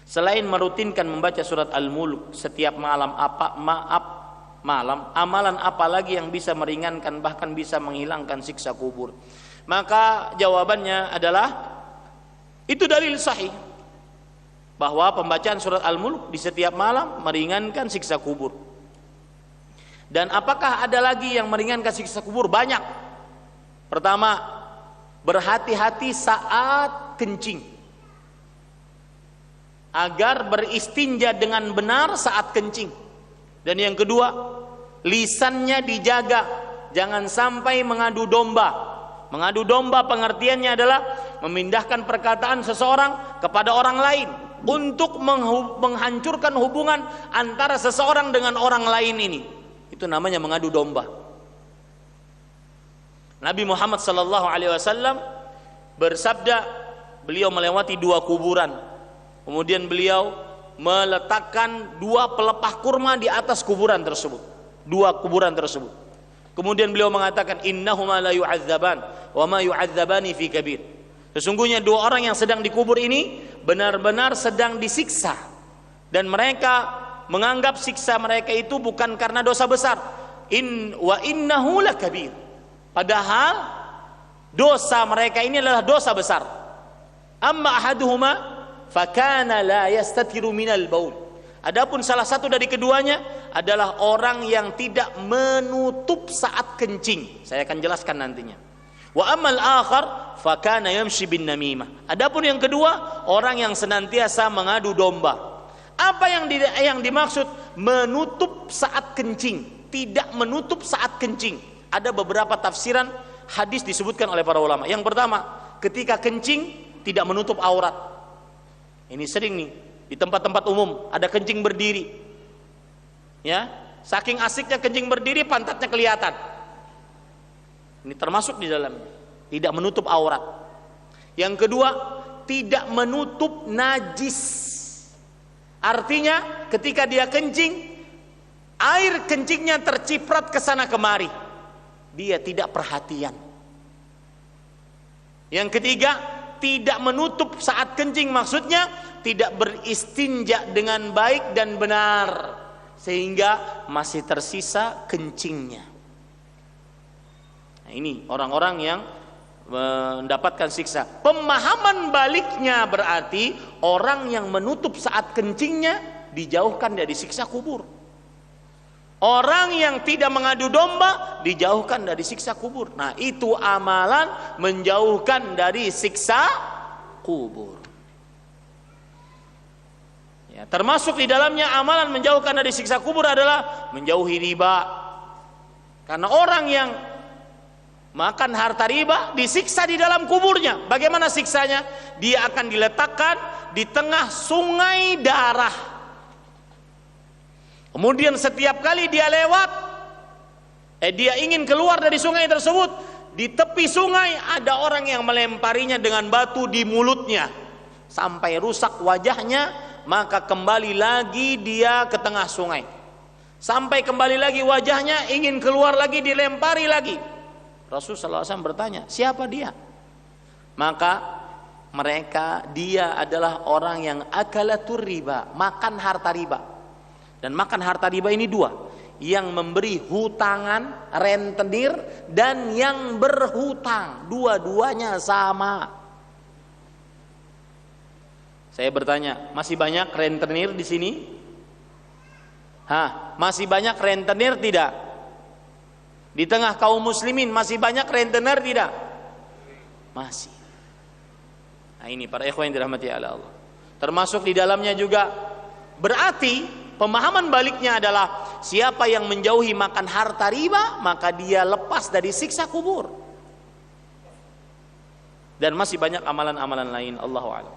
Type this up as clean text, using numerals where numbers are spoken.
Selain merutinkan membaca surat Al-Mulk setiap malam, amalan apa lagi yang bisa meringankan bahkan bisa menghilangkan siksa kubur? Maka jawabannya adalah itu dalil sahih bahwa pembacaan surat Al-Mulk di setiap malam meringankan siksa kubur. Dan apakah ada lagi yang meringankan siksa kubur? Banyak. Pertama, berhati-hati saat kencing, agar beristinja dengan benar saat kencing. Dan yang kedua, lisannya dijaga, jangan sampai mengadu domba. Mengadu domba pengertiannya adalah memindahkan perkataan seseorang kepada orang lain untuk menghancurkan hubungan antara seseorang dengan orang lain ini. Itu namanya mengadu domba. Nabi Muhammad SAW bersabda, beliau melewati 2 kuburan. Kemudian beliau meletakkan 2 pelepah kurma di atas kuburan tersebut. 2 kuburan tersebut. Kemudian beliau mengatakan, innahuma la yu'adzaban wa ma yu'adzabani fi kabir. Sesungguhnya 2 orang yang sedang dikubur ini benar-benar sedang disiksa. Dan mereka menganggap siksa mereka itu bukan karena dosa besar. Wa innahu lakabir. Padahal dosa mereka ini adalah dosa besar. Amma ahaduhuma fakana la yastatiru minal baul. Adapun salah satu dari keduanya adalah orang yang tidak menutup saat kencing. Saya akan jelaskan nantinya. Wa ammal akhar fakana yamshi bin namimah. Adapun yang kedua, orang yang senantiasa mengadu domba. Apa yang dimaksud menutup saat kencing? Tidak menutup saat kencing. Ada beberapa tafsiran hadis disebutkan oleh para ulama. Yang pertama, ketika kencing tidak menutup aurat. Ini sering nih di tempat-tempat umum ada kencing berdiri. Ya, saking asiknya kencing berdiri pantatnya kelihatan. Ini termasuk di dalamnya. Tidak menutup aurat. Yang kedua, tidak menutup najis. Artinya ketika dia kencing, air kencingnya terciprat ke sana kemari. Dia tidak perhatian. Yang ketiga, tidak menutup saat kencing, maksudnya tidak beristinja dengan baik dan benar sehingga masih tersisa kencingnya. Nah, ini orang-orang yang mendapatkan siksa. Pemahaman baliknya berarti orang yang menutup saat kencingnya dijauhkan dari siksa kubur. Orang yang tidak mengadu domba dijauhkan dari siksa kubur. Nah, itu amalan menjauhkan dari siksa kubur. Ya, termasuk di dalamnya amalan menjauhkan dari siksa kubur adalah menjauhi riba. Karena orang yang makan harta riba disiksa di dalam kuburnya. Bagaimana siksanya? Dia akan diletakkan di tengah sungai darah. Kemudian setiap kali dia lewat, dia ingin keluar dari sungai tersebut, di tepi sungai ada orang yang melemparinya dengan batu di mulutnya sampai rusak wajahnya, maka kembali lagi dia ke tengah sungai. Sampai kembali lagi wajahnya, ingin keluar lagi, dilempari lagi. Rasulullah SAW bertanya, siapa dia? Maka dia adalah orang yang akalatur riba, makan harta riba. Dan makan harta riba ini 2, yang memberi hutangan, rentenir, dan yang berhutang. Dua-duanya sama. Saya bertanya, masih banyak rentenir di sini? Masih banyak rentenir tidak? Di tengah kaum muslimin masih banyak rentenir tidak? Masih. Nah, ini para ikhwan yang dirahmati Allah. Termasuk di dalamnya juga berarti pemahaman baliknya adalah siapa yang menjauhi makan harta riba, maka dia lepas dari siksa kubur. Dan masih banyak amalan-amalan lain, Allahu a'lam.